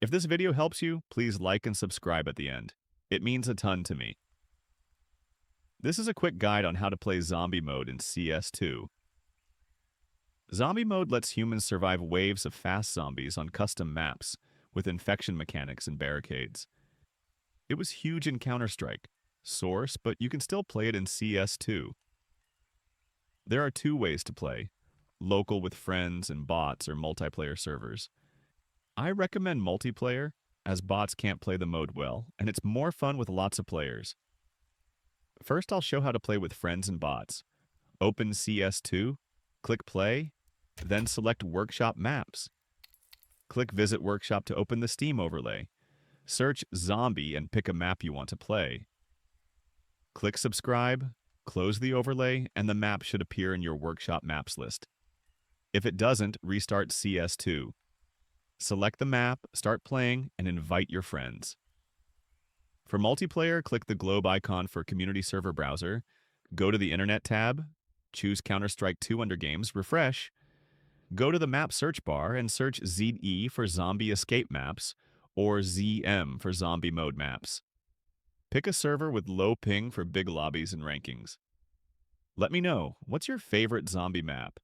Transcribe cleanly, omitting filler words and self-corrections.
If this video helps you, please like and subscribe at the end. It means a ton to me. This is a quick guide on how to play Zombie Mode in CS2. Zombie Mode lets humans survive waves of fast zombies on custom maps with infection mechanics and barricades. It was huge in Counter-Strike, Source, but you can still play it in CS2. There are two ways to play: local with friends and bots or multiplayer servers. I recommend multiplayer, as bots can't play the mode well, and it's more fun with lots of players. First, I'll show how to play with friends and bots. Open CS2, click Play, then select Workshop Maps. Click Visit Workshop to open the Steam overlay. Search Zombie and pick a map you want to play. Click Subscribe, close the overlay, and the map should appear in your Workshop Maps list. If it doesn't, restart CS2. Select the map, start playing, and invite your friends. For multiplayer, click the globe icon for Community Server Browser, go to the Internet tab, choose Counter-Strike 2 under Games, refresh, go to the map search bar and search ZE for Zombie Escape Maps or ZM for Zombie Mode Maps. Pick a server with low ping for big lobbies and rankings. Let me know, what's your favorite zombie map?